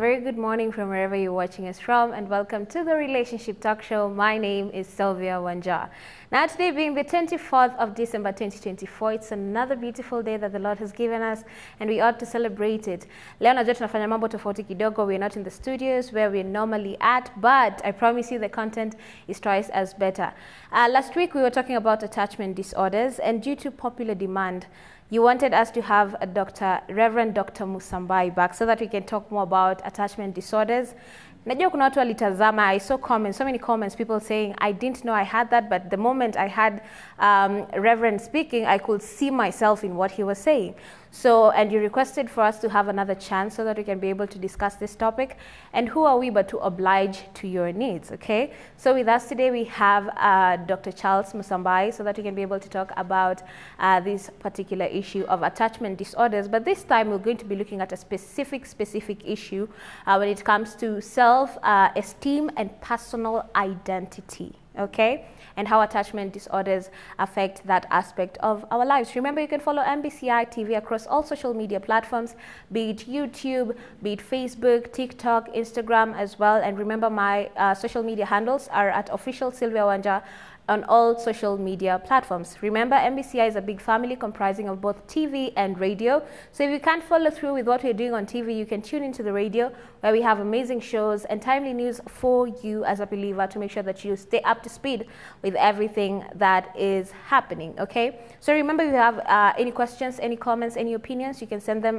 very good morning from wherever you're watching us from, and welcome to the Relationship Talk Show. My name is Sylvia Wanja. Now, today being the 24th of December 2024, it's another beautiful day that the Lord has given us, and we ought to celebrate it. Leo najua tunafanya mambo tofauti kidogo. We're not in the studios where we're normally at, but I promise you the content is twice as better. Last week we were talking about attachment disorders, and due to popular demand, you wanted us to have a Reverend Dr. Musambai back so that we can talk more about attachment disorders. Najua kuna watu walitazama. I saw comments, so many comments, people saying, I didn't know I had that, but the moment I had Reverend speaking, I could see myself in what he was saying. So, and you requested for us to have another chance so that we can be able to discuss this topic. And who are we but to oblige to your needs, okay? So with us today, we have Dr. Charles Musambai so that we can be able to talk about this particular issue of attachment disorders. But this time, we're going to be looking at a specific issue when it comes to self-esteem and personal identity, okay? And how attachment disorders affect that aspect of our lives. Remember, you can follow MBCI TV across all social media platforms, be it YouTube, be it Facebook, TikTok, Instagram as well. And remember, my social media handles are at official Sylvia Wanja on all social media platforms. Remember, MBCI is a big family comprising of both TV and radio. So if you can't follow through with what we're doing on TV, you can tune into the radio where we have amazing shows and timely news for you as a believer to make sure that you stay up to speed with everything that is happening, okay? So remember, if you have any questions, any comments, any opinions, you can send them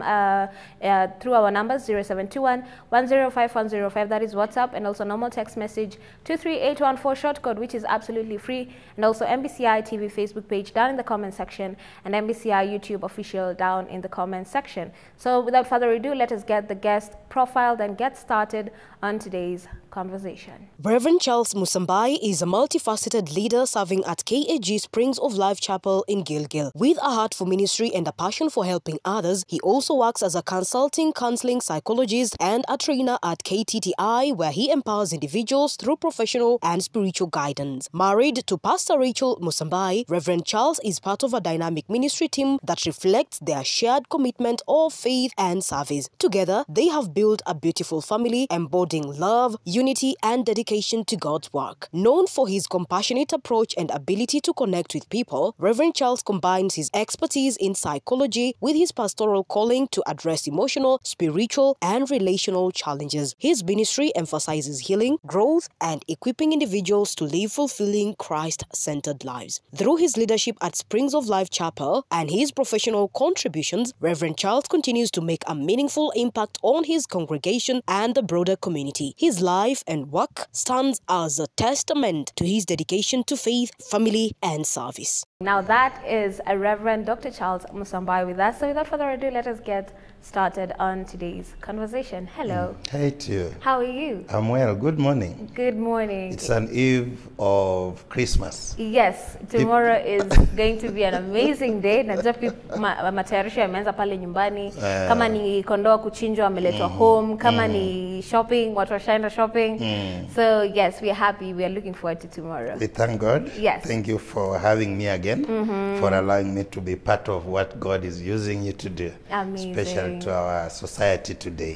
through our numbers 0721 105 that is WhatsApp, and also normal text message 23814 short code, which is absolutely free. And also MBCI TV Facebook page down in the comment section, and MBCI YouTube official down in the comment section. So without further ado, let us get the guest profiled and get started on today's conversation. Reverend Charles Musambai is a multifaceted leader serving at KAG Springs of Life Chapel in Gilgil. With a heart for ministry and a passion for helping others, he also works as a counseling psychologist and a trainer at KTTI, where he empowers individuals through professional and spiritual guidance. Married to Pastor Rachel Musambai, Reverend Charles is part of a dynamic ministry team that reflects their shared commitment of faith and service. Together, they have built a beautiful family embodying love, unity, and dedication to God's work. Known for his compassionate approach and ability to connect with people, Reverend Charles combines his expertise in psychology with his pastoral calling to address emotional, spiritual, and relational challenges. His ministry emphasizes healing, growth, and equipping individuals to live fulfilling Christ-centered lives. Through his leadership at Springs of Life Chapel and his professional contributions, Reverend Charles continues to make a meaningful impact on his congregation and the broader community. His life and work stands as a testament to his dedication to faith, family, and service. Now that is a Reverend Dr. Charles Musambai with us. So without further ado, let us get started on today's conversation. Hello. Hey to you. How are you? I'm well. Good morning. Good morning. It's an eve of Christmas. Yes, tomorrow is going to be an amazing day. Najua matayarisho yameanza pale nyumbani. Kama ni kondoo kuchinjwa ameletwa home. Kama ni shopping, watu washaenda shopping. So yes, we are happy. We are looking forward to tomorrow. We thank God. Yes. Thank you for having me again, for allowing me to be part of what God is using you to do. Amazing. Special to our society today.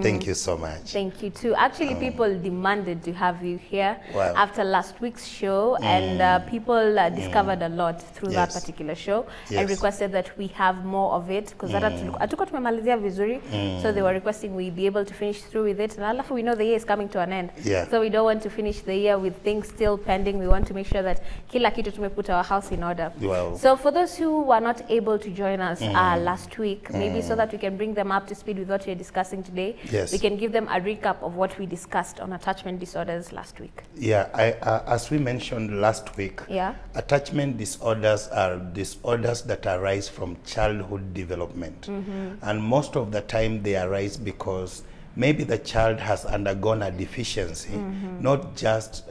Thank you so much. Thank you too. Actually, people demanded to have you here after last week's show, and people discovered a lot through that particular show and requested that we have more of it because hatuko tumemalizia vizuri, so they were requesting we be able to finish through with it. And alafu we know the year is coming to an end, so we don't want to finish the year with things still pending. We want to make sure that kila kitu tumeput our house in order. So for those who were not able to join us last week, maybe so that we can bring them up to speed with what we're discussing today, we can give them a recap of what we discussed on attachment disorders last week. As we mentioned last week, attachment disorders are disorders that arise from childhood development. And most of the time they arise because maybe the child has undergone a deficiency, not just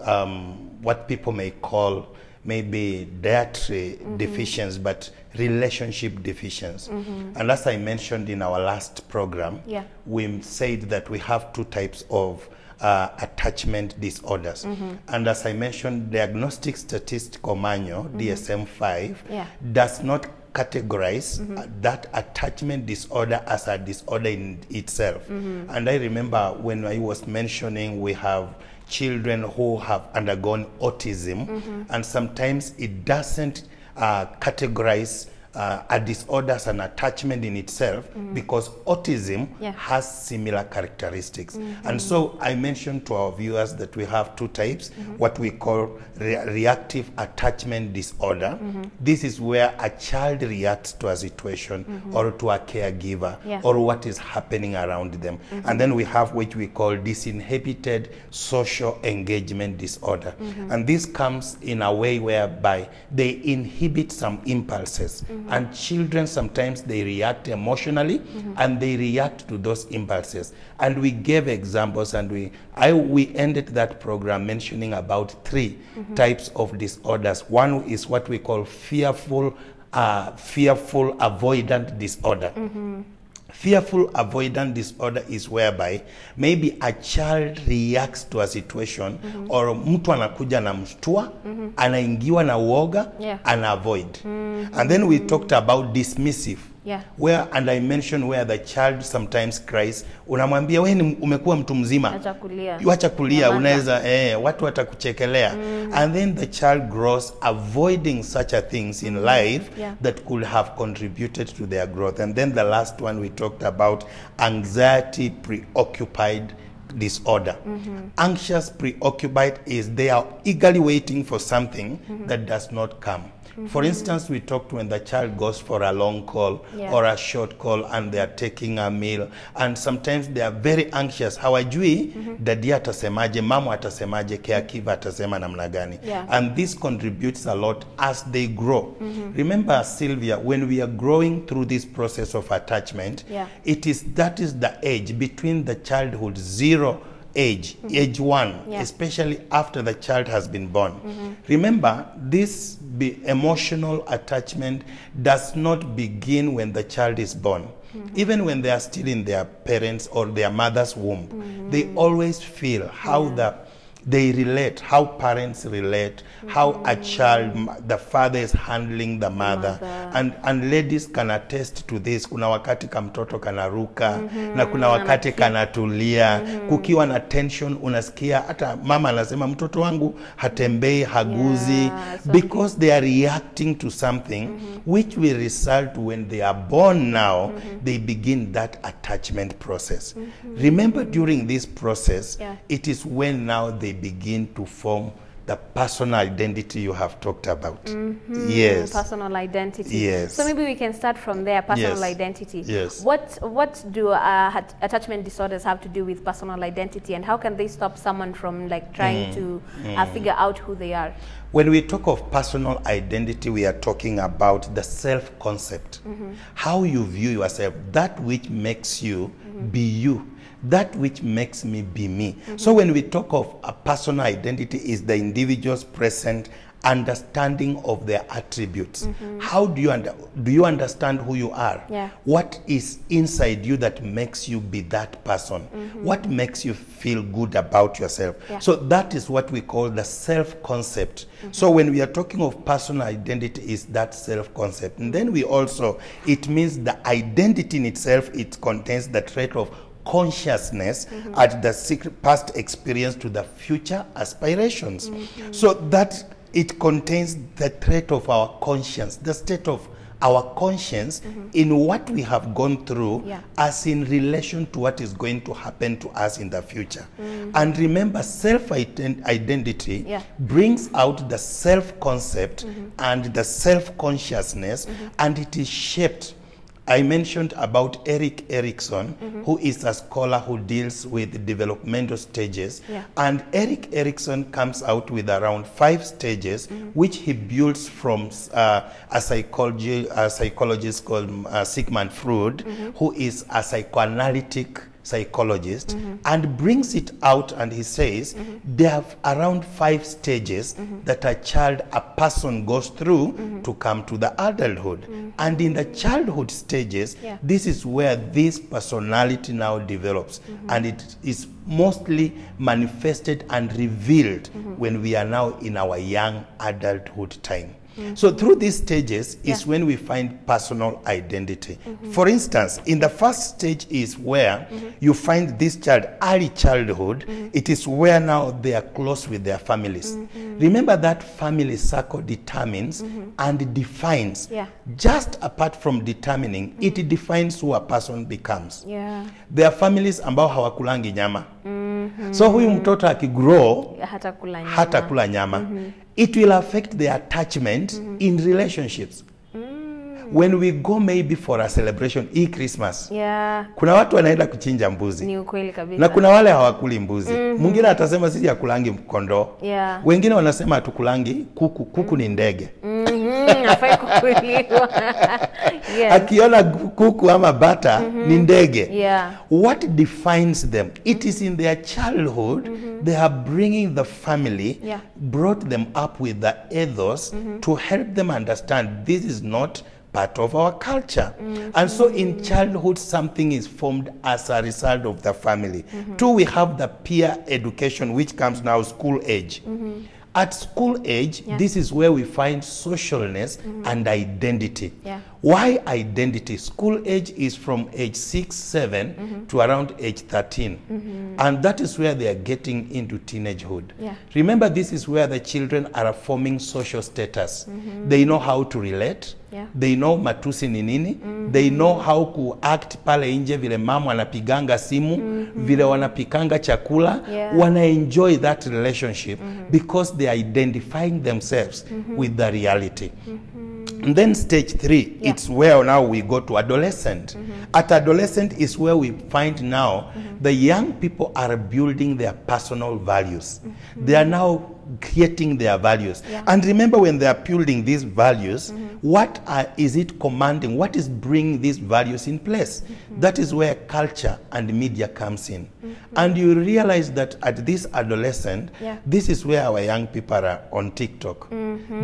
what people may call maybe dietary deficiency, but relationship deficiency. And as I mentioned in our last program, we said that we have two types of attachment disorders. And as I mentioned, Diagnostic Statistical Manual, DSM-5, does not categorize that attachment disorder as a disorder in itself. And I remember when I was mentioning we have children who have undergone autism, and sometimes it doesn't categorize a disorder as an attachment in itself, because autism has similar characteristics. And so I mentioned to our viewers that we have two types, what we call reactive attachment disorder. This is where a child reacts to a situation or to a caregiver or what is happening around them. And then we have what we call disinhibited social engagement disorder. And this comes in a way whereby they inhibit some impulses. And children, sometimes they react emotionally and they react to those impulses. And we gave examples, and we ended that program mentioning about three types of disorders. One is what we call fearful avoidant disorder. Fearful avoidant disorder is whereby maybe a child reacts to a situation or mtu anakuja na mshtua, anaingiwa na uoga, ana avoid. And then we talked about dismissive. Where, and I mentioned where the child sometimes cries, unamwambia wewe umekuwa mtu mzima, acha kulia, unaweza watu watakuchekelea. And then the child grows avoiding such a things in life that could have contributed to their growth. And then the last one we talked about anxiety preoccupied disorder. Anxious preoccupied is they are eagerly waiting for something that does not come. For instance, we talked when the child goes for a long call or a short call and they are taking a meal, and sometimes they are very anxious. Hawajui daddy atasemaje, mama atasemaje, caregiver atasema namna gani. And this contributes a lot as they grow. Remember, Sylvia, when we are growing through this process of attachment, that is the age between the childhood age 1, especially after the child has been born. Remember, this emotional attachment does not begin when the child is born. Even when they are still in their parents' or their mother's womb, they always feel how they relate, how parents relate, how a child, the father is handling the mother. And ladies can attest to this. Kuna wakati kamtoto kanaruka, na kuna wakati kanatulia. Kukiwa na tension, unasikia, hata mama anasema mtoto wangu hatembei, haguzi, because they are reacting to something which will result when they are born now, they begin that attachment process. Remember, during this process, it is when now they begin to form the personal identity you have talked about. Personal identity. So maybe we can start from there, personal identity. What do attachment disorders have to do with personal identity, and how can they stop someone from like trying to figure out who they are? When we talk of personal identity, we are talking about the self-concept. How you view yourself, that which makes you be you. That which makes me be me. So when we talk of a personal identity, is the individual's present understanding of their attributes. How do you understand who you are? What is inside you that makes you be that person? What makes you feel good about yourself? So that is what we call the self-concept. So when we are talking of personal identity, is that self-concept. And then we also, it means the identity in itself, it contains the trait of consciousness at the past experience to the future aspirations. So that it contains the trait of our conscience, the state of our conscience in what we have gone through as in relation to what is going to happen to us in the future. And remember, self-identity brings out the self-concept and the self-consciousness, and it is shaped. I mentioned about Erik Erikson, who is a scholar who deals with developmental stages. And Erik Erikson comes out with around 5 stages, which he builds from a psychologist called Sigmund Freud, who is a psychoanalytic psychologist, and brings it out, and he says there are around 5 stages that a person goes through to come to the adulthood. And in the childhood stages, this is where this personality now develops, and it is mostly manifested and revealed when we are now in our young adulthood time. So through these stages is when we find personal identity. For instance, in the first stage is where you find this child, early childhood. It is where now they are close with their families. Remember that family circle determines and defines. Just apart from determining, it defines who a person becomes. There are families ambao hawakulangi nyama. So huyu mtoto akigrow hata kula nyama. It will affect their attachment in relationships. When we go maybe for a celebration, Christmas, kuna watu wanaenda kuchinja mbuzi. Ni ukweli kabisa. Na kuna wale hawakuli mbuzi. Mwingine atasema sisi hakulangi kondoo. Wengine wanasema hatukulangi kuku. Kuku ni ndege. Hafai kukuliwa. Akiona kuku ama bata ni ndege. What defines them? It is in their childhood they are bringing the family, brought them up with the ethos to help them understand this is not part of our culture. And so in childhood something is formed as a result of the family. Two, we have the peer education, which comes now school age. At school age, this is where we find socialness and identity. Why identity? School age is from age 6, 7 to around age 13. And that is where they are getting into teenagehood. Remember, this is where the children are forming social status. They know how to relate. They know matusi ni nini. They know how to act pale nje, vile mama wanapiganga simu, vile wanapikanga chakula. Wana enjoy that relationship because they are identifying themselves with the reality. And then stage 3, it's where now we go to adolescent. At adolescent is where we find now the young people are building their personal values. They are now creating their values. And remember, when they are building these values, what is it commanding? What is bringing these values in place? That is where culture and media comes in. And you realize that at this adolescent, this is where our young people are on TikTok.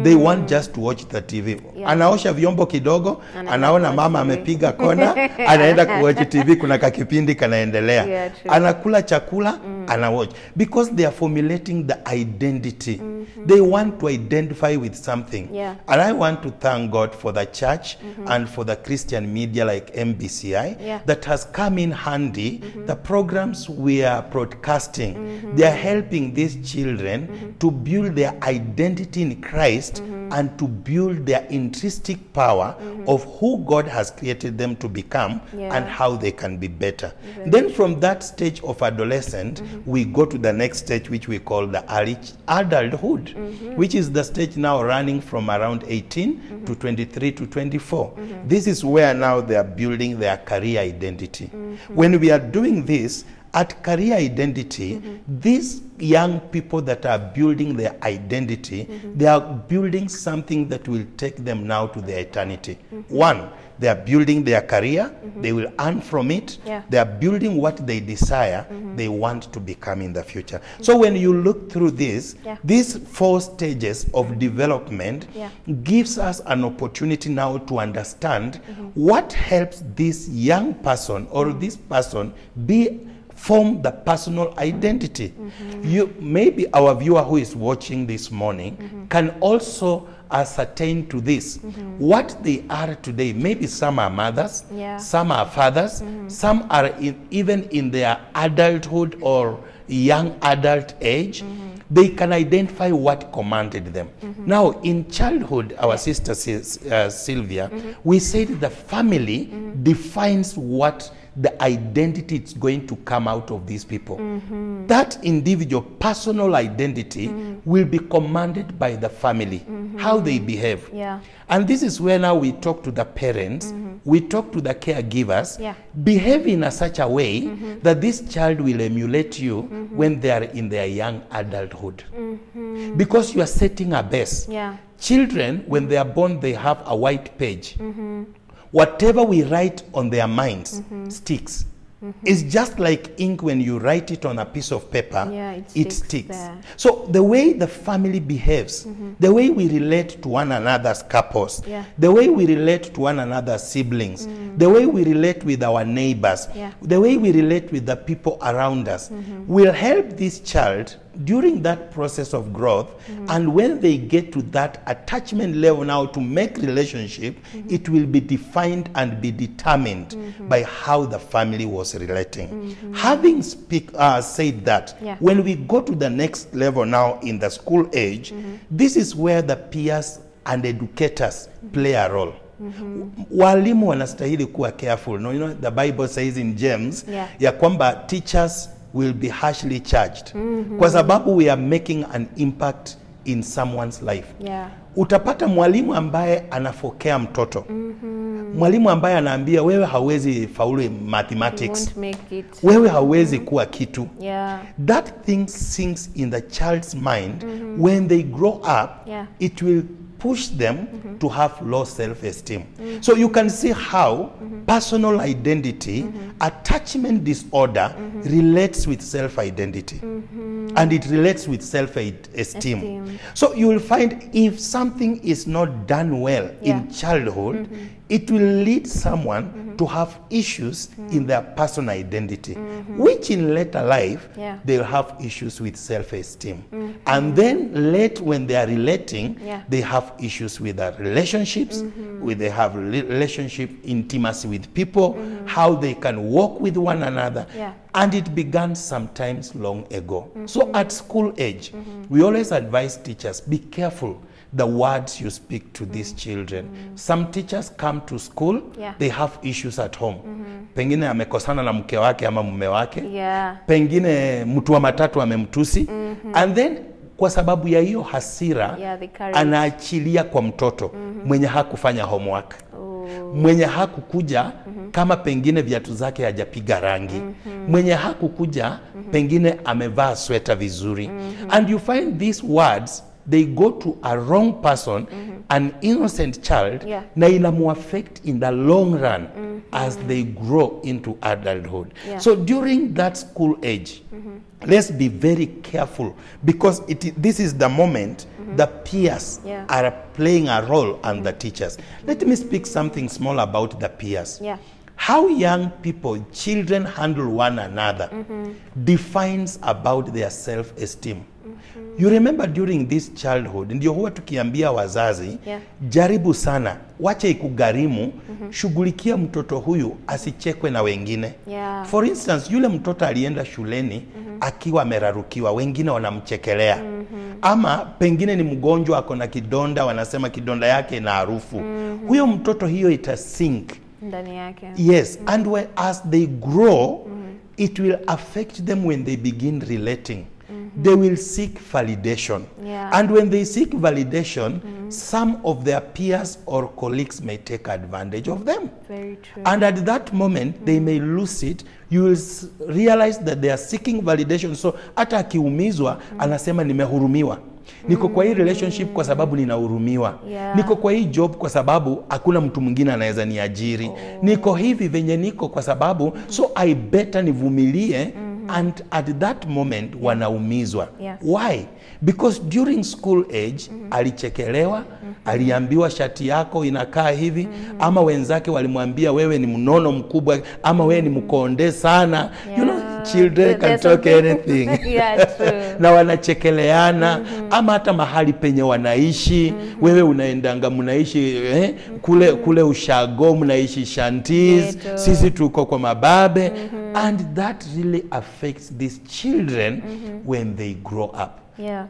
They want just to watch the TV. Anaosha vyombo kidogo, anaona mama amepiga kona, anaenda kuwatch TV, kuna kakipindi kanaendelea. Anakula chakula, anawatch. Because they are formulating the identity. They want to identify with something. And I want to thank God for the church and for the Christian media like MBCI that has come in handy. The programs we are broadcasting, they are helping these children to build their identity in Christ and to build their intrinsic power of who God has created them to become and how they can be better. Then from that stage of adolescent, we go to the next stage, which we call the early adulthood, which is the stage now running from around 18 to 23 to 24. This is where now they are building their career identity. When we are doing this, at career identity, these young people that are building their identity, they are building something that will take them now to their eternity. One, they are building their career, they will earn from it, they are building what they desire, they want to become in the future. So when you look through this, these 4 stages of development gives us an opportunity now to understand what helps this young person or this person form the personal identity. You, maybe our viewer who is watching this morning can also ascertain to this what they are today. Maybe some are mothers, some are fathers, some are even in their adulthood or young adult age. They can identify what commanded them. Now, in childhood, our sister says, Sylvia, we said the family defines what the identity is going to come out of these people. That individual personal identity will be commanded by the family, how they behave. And this is where now we talk to the parents, we talk to the caregivers, behave in such a way that this child will emulate you when they are in their young adulthood. Because you are setting a base. Children, when they are born, they have a white page. Whatever we write on their minds sticks. It's just like ink. When you write it on a piece of paper, it sticks. So the way the family behaves, the way we relate to one another as couples, the way we relate to one another as siblings, the way we relate with our neighbors, the way we relate with the people around us, will help this child during that process of growth, and when they get to that attachment level now to make relationship, it will be defined and be determined by how the family was relating. Having said that, when we go to the next level now in the school age, this is where the peers and educators play a role. Walimu wanastahili kuwa careful. No, you know, the Bible says in James, ya kwamba teachers will be harshly charged. Kwa sababu we are making an impact in someone's life. Utapata mwalimu ambaye anafokea mtoto. Mwalimu ambaye anaambia wewe hawezi faulu mathematics. Wewe hawezi kuwa kitu. That thing sinks in the child's mind. When they grow up, it will push them to have low self-esteem. So you can see how personal identity, attachment disorder relates with self-identity. And it relates with self-esteem. So you will find if something is not done well in childhood, it will lead someone to have issues in their personal identity, which in later life, they'll have issues with self-esteem. And then late when they are relating, they have issues with their relationships, they have relationship intimacy with people, how they can walk with one another. And it began sometimes long ago. So at school age, we always advise teachers, be careful the words you speak to these children. Some teachers come to school, they have issues at home. Pengine amekosana na mke wake ama mume wake. Pengine mtu wa matatu amemtusi. And then kwa sababu ya hiyo hasira, anaachilia kwa mtoto mwenye hakufanya homework. Mwenye hakukuja kama pengine viatu zake hajapiga rangi. Mwenye hakukuja pengine amevaa sweta vizuri. And you find these words, they go to a wrong person, an innocent child, na inamu affect in the long run as they grow into adulthood. So during that school age, let's be very careful, because this is the moment the peers are playing a role and the teachers. Let me speak something small about the peers. How young people, children handle one another defines about their self-esteem. You remember during this childhood, ndio huwa tukiambia wazazi, jaribu sana, wache ikugarimu, shughulikia mtoto huyu asichekwe na wengine. For instance, yule mtoto alienda shuleni akiwa amerarukiwa, wengine wanamchekelea. Ama pengine ni mgonjwa ako na kidonda, wanasema kidonda yake na harufu. Huyo mtoto hiyo itasink ndani yake. Yes, and as they grow, it will affect them when they begin relating. They will seek validation. And when they seek validation, some of their peers or colleagues may take advantage of them. Very true. And at that moment, they may lose it. You will realize that they are seeking validation. So hata akiumizwa, anasema nimehurumiwa. Niko kwa hii relationship kwa sababu ninahurumiwa. Niko kwa hii job kwa sababu hakuna mtu mwingine anaweza niajiri. Niko hivi venye niko kwa sababu, so I better nivumilie. And at that moment, wanaumizwa. Why? Because during school age, alichekelewa, aliambiwa shati yako inakaa hivi, ama wenzake walimwambia wewe ni mnono mkubwa, ama wewe ni mkonde sana. You know, children can talk anything. Na wanachekeleana, ama hata mahali penye wanaishi, wewe unaendanga mnaishi kule ushago, mnaishi shanties, sisi tuko kwa mababe. And that really affects these children when they grow up.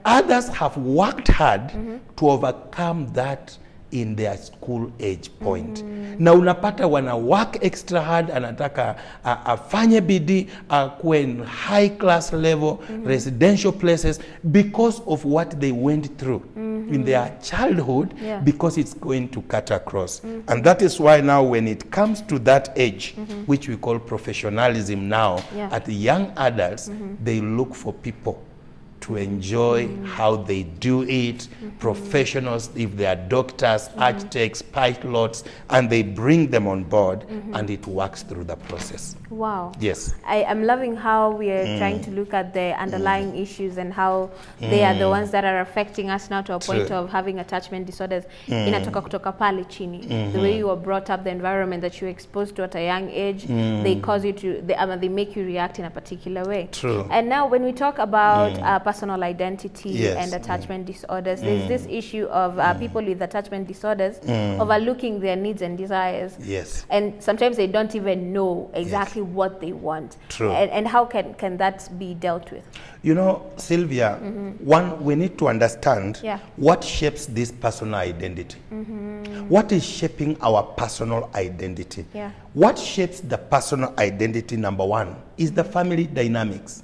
Others have worked hard to overcome that in their school age point. Na unapata wana work extra hard, anataka afanye bidii, akuwe in high class level, residential places, because of what they went through in their childhood, because it's going to cut across. And that is why now when it comes to that age, which we call professionalism now, at the young adults, they look for people to enjoy how they do it, professionals, if they are doctors, architects, pilots, and they bring them on board, and it works through the process. Wow. Yes. I'm loving how we are trying to look at the underlying issues and how they are the ones that are affecting us now to a point of having attachment disorders. Inatoka kutoka pale chini. The way you were brought up, the environment that you were exposed to at a young age, they cause you to, they make you react in a particular way. True. And now when we talk about personal identity and attachment disorders, there's this issue of people with attachment disorders overlooking their needs and desires. Yes. And sometimes they don't even know exactly what they want. True. And how can that be dealt with? You know, Sylvia, one, we need to understand what shapes this personal identity. What is shaping our personal identity? What shapes the personal identity, number one, is the family dynamics.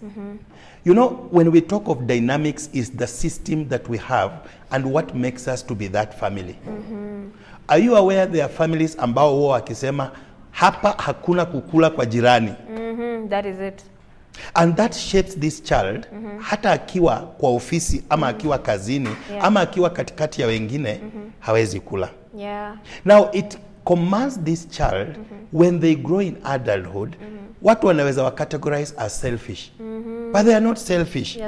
You know, when we talk of dynamics, is the system that we have and what makes us to be that family. Are you aware there are families ambao huwa wakisema hapa hakuna kukula kwa jirani? That is it. And that shapes this child, hata akiwa kwa ofisi ama akiwa kazini ama akiwa katikati ya wengine hawezi kula. Now it commands this child when they grow in adulthood, watu wanaweza wa categorize as selfish. But they are not selfish.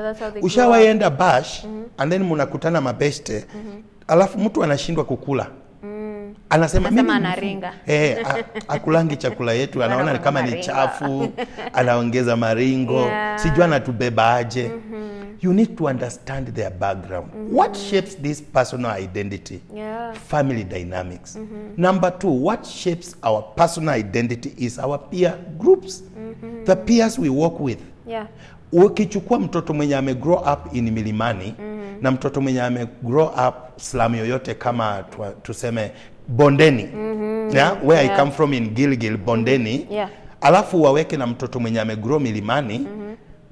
Ushawaenda bash and then munakutana mabeste, alafu mtu anashindwa kukula. Anasema mimi anaringa. Akulangi chakula yetu, anaona kama ni chafu, anaongeza maringo, sijua anatubeba aje. You need to understand their background. What shapes this personal identity? Family dynamics. Number two, what shapes our personal identity is our peer groups. The peers we work with. Ukichukua mtoto mwenye ame grow up in milimani na mtoto mwenye ame grow up slum yoyote kama tuseme Bondeni, where I come from in Gilgil, Bondeni, alafu waweke na mtoto mwenye ame grow milimani,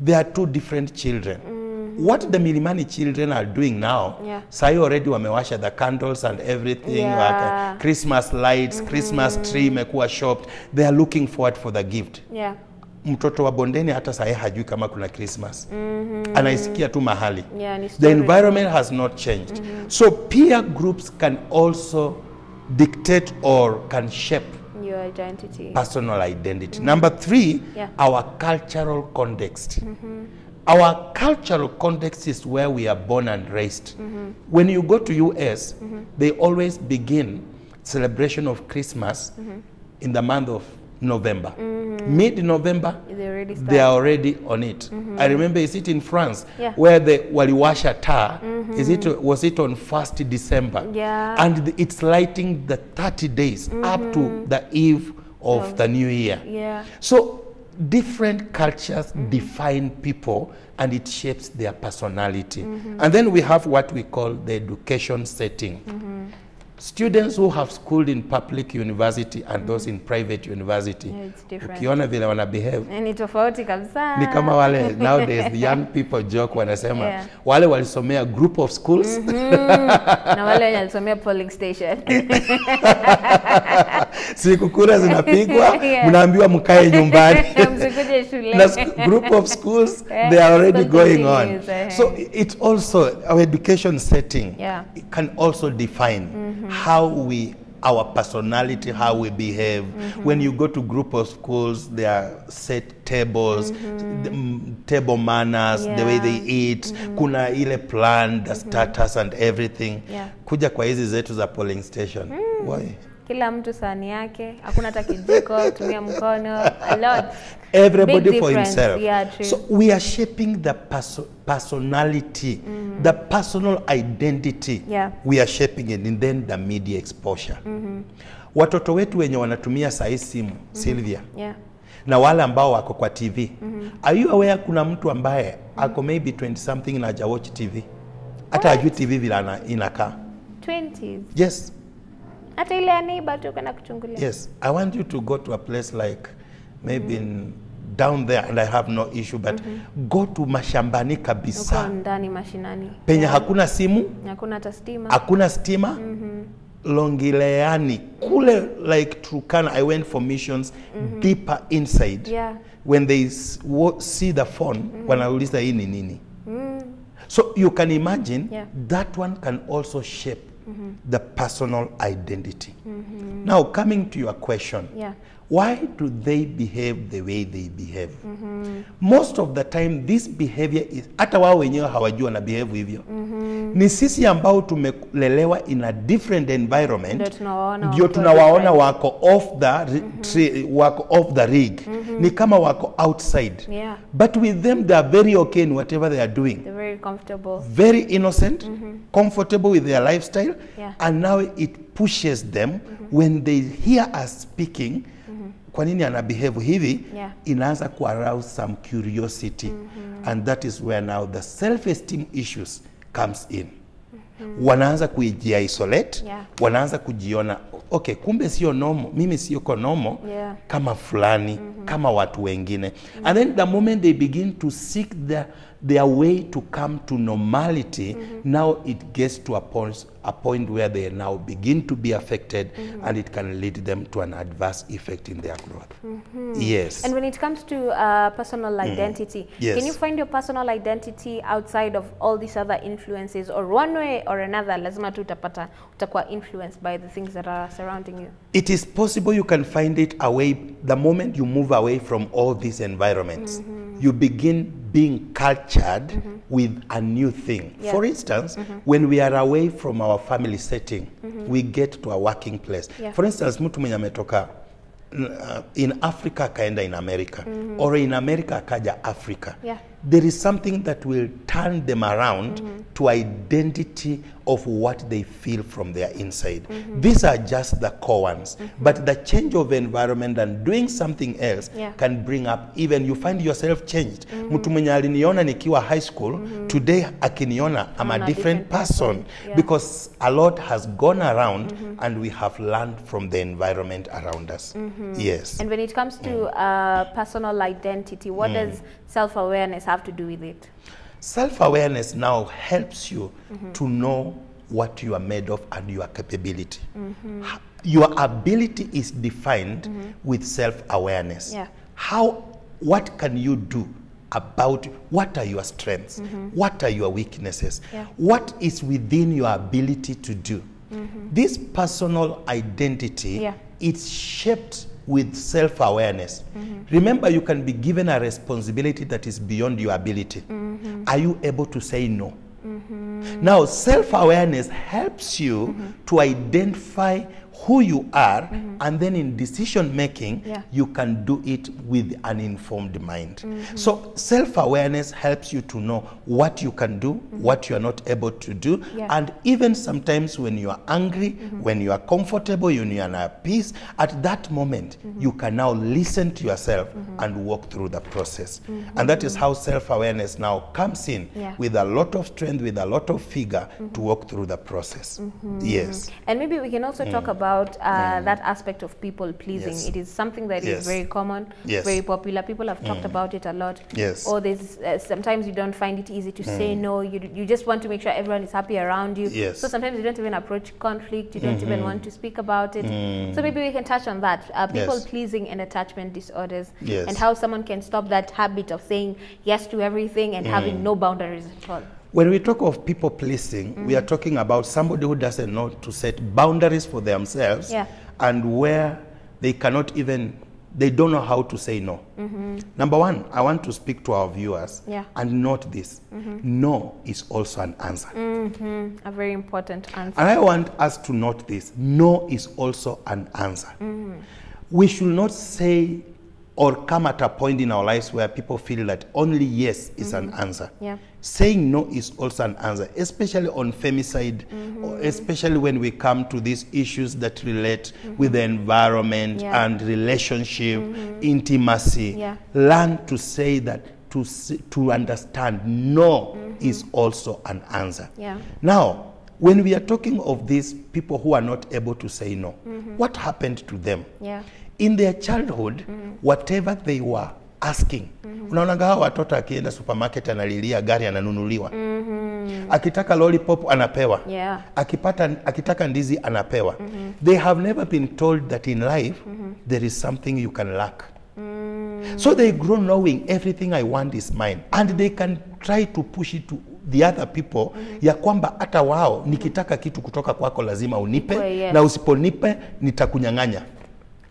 they are two different children. What the milimani children are doing now, sai already wamewasha the candles and everything, Christmas lights, Christmas tree imekuwa shopped, they are looking forward for the gift. Mtoto wa Bondeni hata sahi hajui kama kuna Christmas. Anaisikia tu mahali. The environment has not changed. So peer groups can also dictate or can shape your identity, personal identity. Number three, our cultural context. Our cultural context is where we are born and raised. When you go to US, they always begin celebration of Christmas in the month of November. Mid-November, they are already on it. I remember, is it in France, where the waliwasha taa, was it on 1st December? And it's lighting the 30 days up to the eve of the new year. So different cultures define people and it shapes their personality. And then we have what we call the education setting. Students who have schooled in public university and those in private university, ukiona vile wana behave, ni tofauti kabisa. Ni kama wale nowadays the young people joke wanasema wale walisomea group of schools na wale walisomea polling station. Siku kura zinapigwa, mnaambiwa mkae nyumbani. Msikuje shule. Group of schools, they are already going on. So it also, our education setting can also define how our personality, how we behave. When you go to group of schools, there are set tables, table manners, the way they eat, kuna ile plan, the status and everything. Kuja kwa hizi zetu za polling station. Why? Kila mtu sahani yake, hakuna hata kijiko, tumia mkono, a lot. Everybody for himself. So we are shaping the personality, the personal identity. We are shaping it, and then the media exposure. Watoto wetu wenye wanatumia sahi simu, Sylvia, na wale ambao wako kwa TV. Are you aware kuna mtu ambaye ako maybe 20 something na haja watch TV? Hata hajui TV vile inakaa. 20s? Yes. Hata ile ya neighbor tu kana kuchungulia. Yes. I want you to go to a place like maybe in down there, and I have no issue, but go to mashambani kabisa. Uko ndani mashinani. Penye hakuna simu, hakuna hata stima. Hakuna stima. Longileani kule, like Turkana, I went for missions deeper inside. When they see the phone, wanauliza hii ni nini. So you can imagine that one can also shape the personal identity. Now coming to your question, why do they behave the way they behave? Most of the time this behavior is hata wao wenyewe hawajua na behave hivyo. Ni sisi ambao tumelelewa in a different environment ndio tunawaona wako off the rig. Ni kama wako outside. But with them they are very okay in whatever they are doing. They're very comfortable. Very innocent, comfortable with their lifestyle, and now it pushes them when they hear us speaking. Kwa nini ana behave hivi? Inaanza ku arouse some curiosity, and that is where now the self-esteem issues comes in. Wanaanza kuji-isolate, wanaanza kujiona, okay, kumbe sio normal, mimi sio normal kama fulani, kama watu wengine. And then the moment they begin to seek their way to come to normality, now it gets to a point where they now begin to be affected, and it can lead them to an adverse effect in their growth. Yes. And when it comes to personal identity, can you find your personal identity outside of all these other influences, or one way or another lazima tu utakuwa influenced by the things that are surrounding you? It is possible you can find it away. The moment you move away from all these environments, you begin being cultured with a new thing. For instance, when we are away from our family setting, we get to a working place. For instance, mtu mwenye ametoka in Africa akaenda in America, or in America akaja Africa. There is something that will turn them around to identity of what they feel from their inside. These are just the core ones. But the change of environment and doing something else can bring up, even you find yourself changed. Mtu mwenye aliniona nikiwa high school, today akiniona I'm a different person. Because a lot has gone around, and we have learned from the environment around us. Yes. And when it comes to personal identity, what does self-awareness have to do with it? Self-awareness now helps you to know what you are made of and your capability. Your ability is defined with self-awareness. What can you do about, what are your strengths? What are your weaknesses? What is within your ability to do? This personal identity, it's shaped with self-awareness. Remember, you can be given a responsibility that is beyond your ability. Are you able to say no? Now, self-awareness helps you to identify who you are, and then in decision making, you can do it with an informed mind. So self-awareness helps you to know what you can do, what you are not able to do, and even sometimes when you are angry, when you are comfortable, when you are at peace, at that moment, you can now listen to yourself and walk through the process. And that is how self-awareness now comes in with a lot of strength, with a lot of vigor to walk through the process. Yes. And maybe we can also talk about that aspect of people pleasing. It is something that is very common, very popular. People have talked about it a lot. Or there's sometimes you don't find it easy to say no. You just want to make sure everyone is happy around you. So sometimes you don't even approach conflict. You don't even want to speak about it. So maybe we can touch on that. People pleasing and attachment disorders, and how someone can stop that habit of saying yes to everything and having no boundaries at all. When we talk of people pleasing, we are talking about somebody who doesn't know to set boundaries for themselves, and where they cannot even, they don't know how to say no. Number one, I want to speak to our viewers and note this. No is also an answer. A very important answer. And I want us to note this. No is also an answer. We should not say or come at a point in our lives where people feel that only yes is an answer. Saying no is also an answer, especially on femicide, or especially when we come to these issues that relate with the environment and relationship, intimacy. Learn to say that, to understand no is also an answer. Now, when we are talking of these people who are not able to say no, what happened to them? In their childhood, whatever they were asking. Unaonaga hawa watoto akienda supermarket analilia gari ananunuliwa. Akitaka lollipop anapewa. Akitaka ndizi anapewa. They have never been told that in life there is something you can lack. So they grow knowing everything I want is mine, and they can try to push it to the other people ya kwamba hata wao nikitaka kitu kutoka kwako lazima unipe na usiponipe nitakunyang'anya.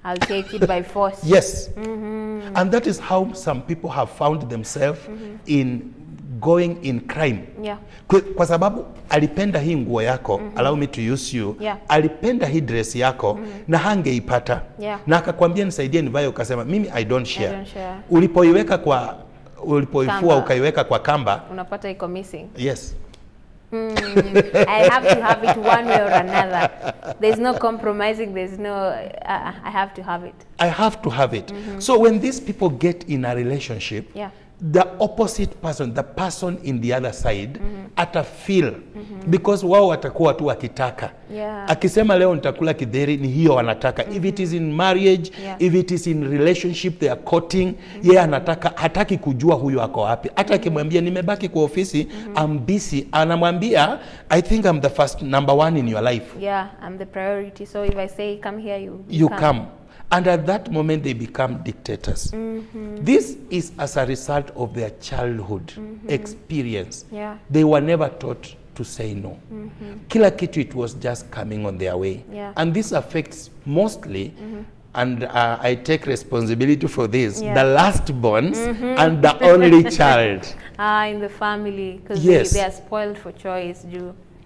I'll take it by force. Yes. And that is how some people have found themselves in going in crime. Yeah. Kwa sababu alipenda hii nguo yako, allow me to use you, alipenda hii dress yako na hangeipata. Na akakwambia nisaidie nivae, ukasema mimi I don't share. Ulipoiweka kwa ulipoifua ukaiweka kwa kamba, unapata iko missing. Yes. I have to have it one way or another. There's no compromising. There's no, I have to have it. I have to have it. So when these people get in a relationship, the opposite person, the person in the other side, ata feel, because wao watakuwa tu wakitaka. Akisema leo nitakula kidheri, ni hiyo wanataka. If it is in marriage, if it is in relationship, they are courting, anataka, hataki kujua huyu ako wapi. Hata akimwambia nimebaki kwa ofisi, I'm busy, anamwambia I think I'm the first number one in your life. Yeah, I'm the priority. So if I say come here, you come. And at that moment, they become dictators. This is as a result of their childhood experience. They were never taught to say no. Kila kitu, it was just coming on their way. And this affects mostly, and I take responsibility for this, the last borns and the only child. In the family, because they are spoiled for choice.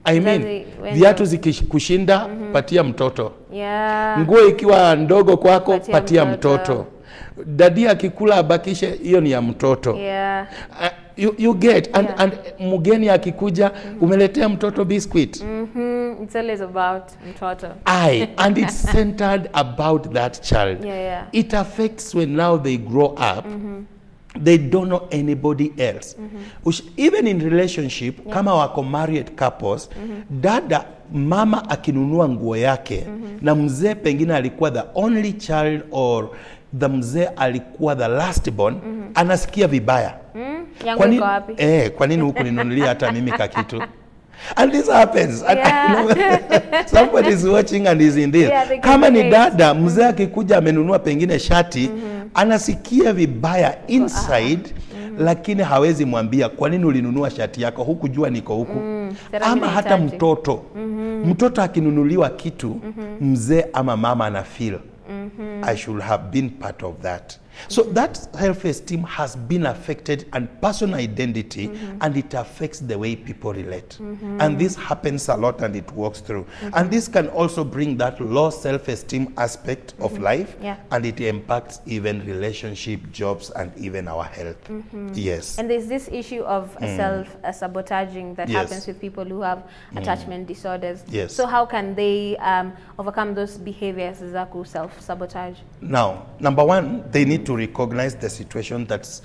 I mean, viatu zikikushinda, patia mtoto. Nguo ikiwa ndogo kwako, patia mtoto. Dadi akikula abakishe, hiyo ni ya mtoto. You get, and mugeni akikuja, umeletea mtoto biscuit. It's always about mtoto. And it's centered about that child. It affects when now they grow up. They don't know anybody else. Even in relationship, kama wako married couples, dada, mama akinunua nguo yake, na mzee pengine alikuwa the only child, or the mzee alikuwa the last born, anasikia vibaya. Kwa nini huku ninunulia hata mimi kakitu? And this happens. Somebody is watching and is in this. Kama ni dada, mzee akikuja amenunua pengine shati, anasikia vibaya inside, lakini hawezi mwambia kwa nini ulinunua shati yako, hukujua niko huku. Ama hata mtoto. Mtoto akinunuliwa kitu, mzee ama mama ana feel, I should have been part of that. So that self-esteem has been affected, and personal identity, and it affects the way people relate. And this happens a lot, and it works through. And this can also bring that low self-esteem aspect of life, and it impacts even relationship, jobs, and even our health. Yes. And there's this issue of self-sabotaging that happens with people who have attachment disorders. So how can they overcome those behaviors, Zaku, self-sabotage? Now, number one, they need to recognize the situation that's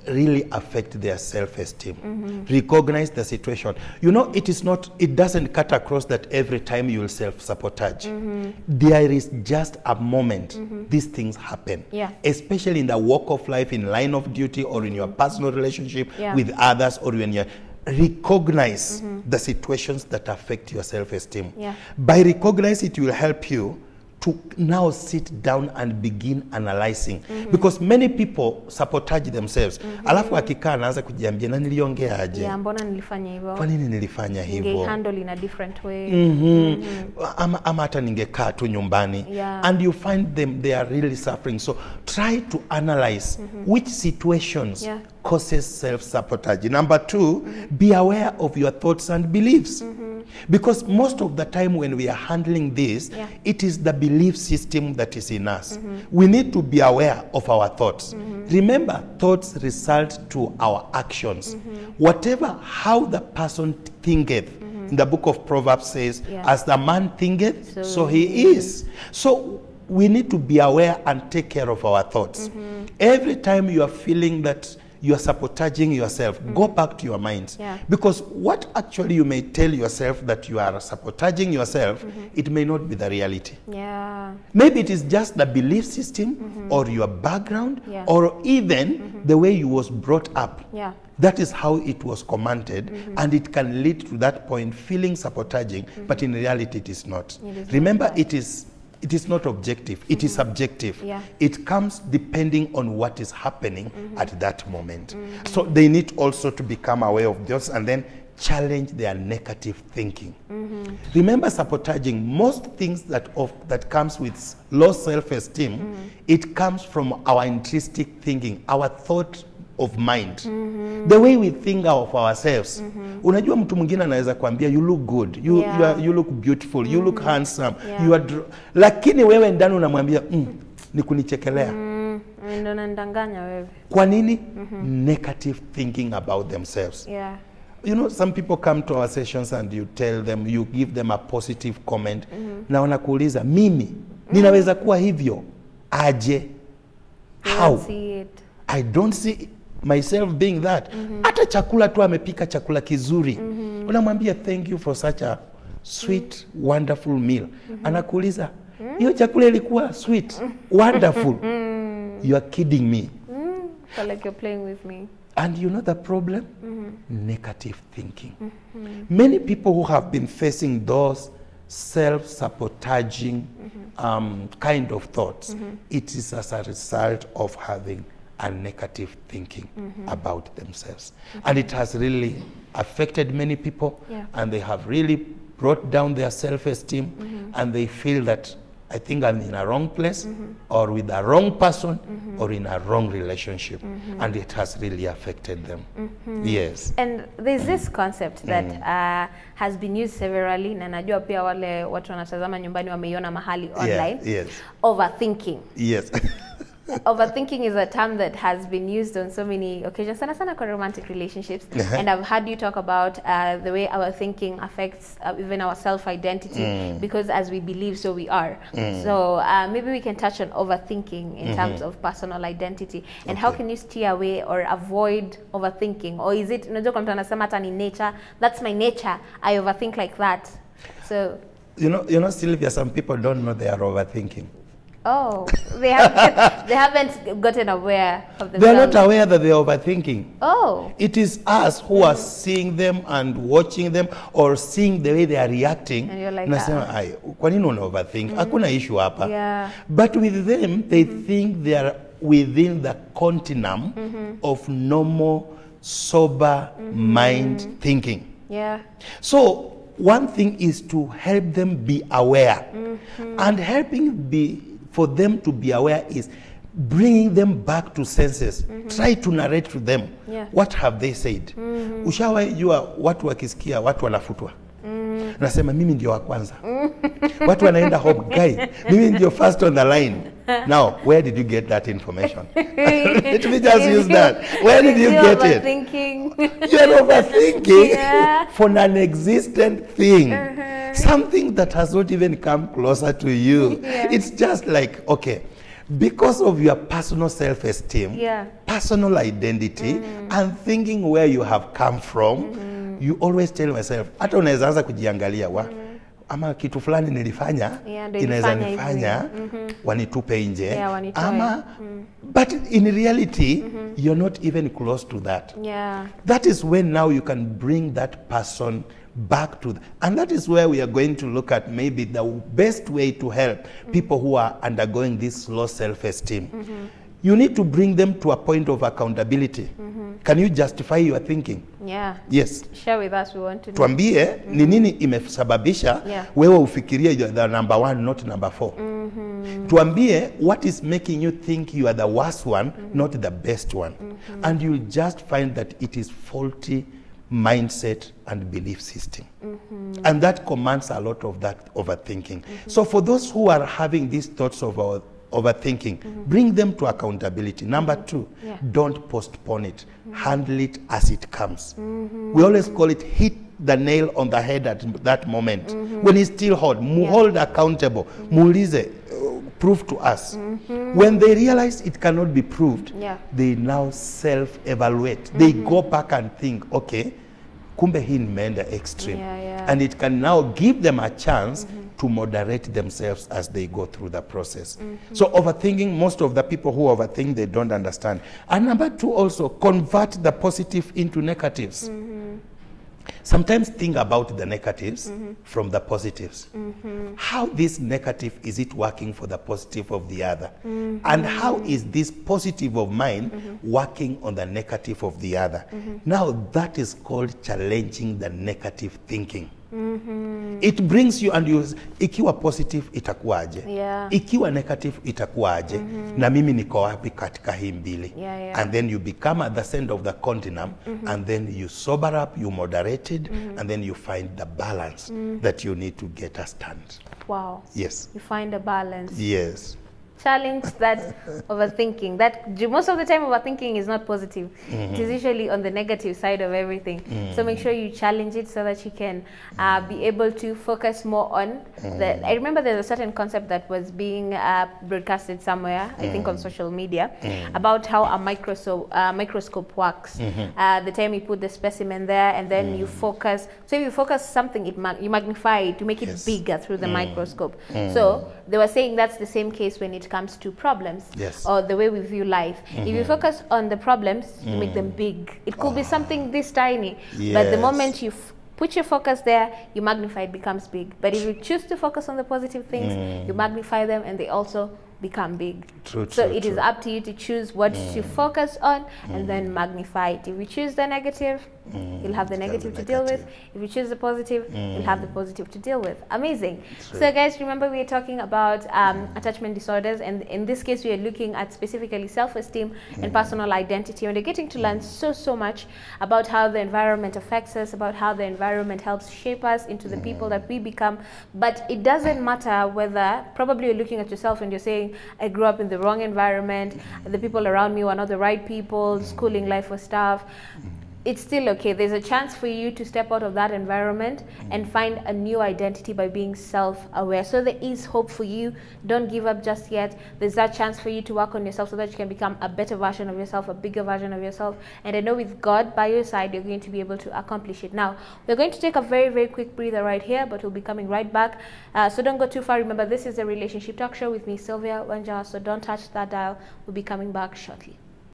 really affect their self-esteem. Recognize the situation. You know, it doesn't cut across that every time you will self-sabotage. There is just a moment these things happen. Especially in the walk of life, in line of duty, or in your personal relationship with others, or when you're recognize the situations that affect your self-esteem. By recognizing it will help you to now sit down and begin analyzing. Because many people sabotage themselves. Alafu akikaa anaanza kujiambia na niliongea aje? Mbona nilifanya hivyo? Kwa nini nilifanya hivyo? Ningehandle in a different way. Ama hata ningekaa tu nyumbani. And you find them, they are really suffering. So try to analyze which situations causes self-sabotage. Number two, be aware of your thoughts and beliefs. Because most of the time when we are handling this, it is the belief system that is in us. We need to be aware of our thoughts. Remember, thoughts result to our actions. Whatever, how the person thinketh, in the book of Proverbs says, as the man thinketh, so he is. So we need to be aware and take care of our thoughts. Every time you are feeling that you are sabotaging yourself, go back to your minds. Because what actually you may tell yourself that you are sabotaging yourself, it may not be the reality. Maybe it is just the belief system, or your background, or even the way you was brought up. That is how it was commanded, and it can lead to that point feeling sabotaging, but in reality it is not. Remember, it is not objective, it is subjective. It comes depending on what is happening at that moment. So they need also to become aware of this and then challenge their negative thinking. Remember, sabotaging, most things that comes with low self-esteem, it comes from our intrinsic thinking, our thought of mind, the way we think of ourselves. Unajua mtu mwingine anaweza kuambia you look good, you look beautiful, you look handsome, you are lakini wewe ndani unamwambia ni kunichekelea. Ndio nandanganya wewe. Kwa nini? Negative thinking about themselves. Yeah. You know, some people come to our sessions and you tell them, you give them a positive comment. Na wanakuuliza, mimi ninaweza kuwa hivyo aje? How? I don't see myself being that. Hata chakula tu amepika chakula kizuri. Unamwambia thank you for such a sweet, wonderful meal. Anakuuliza, hiyo chakula ilikuwa sweet, wonderful. You are kidding me. Feel like you're playing with me. And you know the problem? Negative thinking. Many people who have been facing those self-sabotaging kind of thoughts, it is as a result of having a negative thinking about themselves. And it has really affected many people, and they have really brought down their self-esteem, and they feel that I think I'm in a wrong place, or with a wrong person, or in a wrong relationship, and it has really affected them. Yes. And there's this concept that has been used severally, na najua pia wale watu wanatazama nyumbani wameiona mahali online. Yes. Overthinking. Yes. Overthinking is a term that has been used on so many occasions, sana sana kwa romantic relationships. And I've heard you talk about the way our thinking affects even our self-identity, because as we believe, so we are. So maybe we can touch on overthinking in terms of personal identity, and how can you steer away or avoid overthinking? Or is it, unajua kwa mtu anasema hata ni nature, that's my nature, I overthink like that. So you know, Sylvia, some people don't know they are overthinking. Oh, they haven't gotten aware of themselves. They're not aware that they're overthinking. Oh. It is us who are seeing them and watching them, or seeing the way they are reacting. And you're like, nasema, kwa nini una overthink? Hakuna issue hapa. Yeah. But with them, they think they are within the continuum of normal, sober mind thinking. Yeah. So one thing is to help them be aware. And helping for them to be aware is bringing them back to senses. Try to narrate to them. What have they said? Ushawajua watu wakisikia watu wanafutwa. Nasema mimi ndio wa kwanza. Watu wanaenda home, guy, mimi ndio first on the line. Now, where did you get that information? Let me just use that. Where did you get it? You're overthinking for an non-existent thing. Something that has not even come closer to you. It's just like, okay, because of your personal self-esteem, personal identity, and thinking where you have come from, you always tell yourself, hata unaweza anza kujiangalia ama kitu fulani nilifanya, inaweza nifanya wanitupe nje, ama but in reality you're not even close to that. That is when now you can bring that person back to and that is where we are going to look at maybe the best way to help people who are undergoing this low self-esteem. You need to bring them to a point of accountability. Can you justify your thinking? Yes. Share with us, we want to know. Tuambie ni nini imesababisha wewe ufikirie you are the number 1, not number 4. Tuambie what is making you think you are the worst one, not the best one. And you'll just find that it is faulty mindset and belief system. And that commands a lot of that overthinking. So for those who are having these thoughts of overthinking, bring them to accountability. Number 2, don't postpone it. Handle it as it comes. We always call it hit the nail on the head at that moment. When it's still hot, hold accountable. Muulize, prove to us. When they realize it cannot be proved, they now self-evaluate. They go back and think, okay, kumbe hii nimeenda extreme. And it can now give them a chance to moderate themselves as they go through the process. So overthinking, most of the people who overthink, they don't understand. And number 2 also, convert the positive into negatives. sometimes think about the negatives from the positives. How this negative is it working for the positive of the other? And how is this positive of mine working on the negative of the other? Now that is called challenging the negative thinking. It brings you, and you, ikiwa positive itakuwaje, ikiwa negative itakuwaje, na mimi niko wapi katika hii mbili. And then you become at the center of the continuum, and then you sober up, you moderated, and then you find the balance that you need to get a stand. Wow. Yes. You find a balance. Yes. Challenge that overthinking. That most of the time overthinking is not positive. It is usually on the negative side of everything. So make sure you challenge it so that you can be able to focus more on the. I remember there's a certain concept that was being broadcasted somewhere, I think on social media, about how a microscope works. The time you put the specimen there and then you focus. So if you focus something, you magnify it to make it bigger through the microscope. So they were saying that's the same case when it comes to problems or the way we view life. If you focus on the problems, you make them big. It could be something this tiny, but the moment you put your focus there, you magnify, it becomes big. But if you choose to focus on the positive things, you magnify them and they also become big. So it is up to you to choose what to focus on and then magnify it. If you choose the negative, you'll have the negative to deal with. If you choose the positive, you'll have the positive to deal with. Amazing. So guys, remember we are talking about attachment disorders, and in this case we are looking at specifically self-esteem and personal identity, and we're getting to learn so much about how the environment affects us, about how the environment helps shape us into the people that we become. But it doesn't matter whether, probably you're looking at yourself and you're saying, I grew up in the wrong environment, the people around me were not the right people, schooling life was tough. It's still okay. There's a chance for you to step out of that environment and find a new identity by being self-aware. So there is hope for you. Don't give up just yet. There's that chance for you to work on yourself so that you can become a better version of yourself, a bigger version of yourself. And I know with God by your side, you're going to be able to accomplish it. Now, we're going to take a very quick breather right here, but we'll be coming right back. So don't go too far. Remember, this is a relationship talk show with me, Sylvia Wanja. So don't touch that dial. We'll be coming back shortly.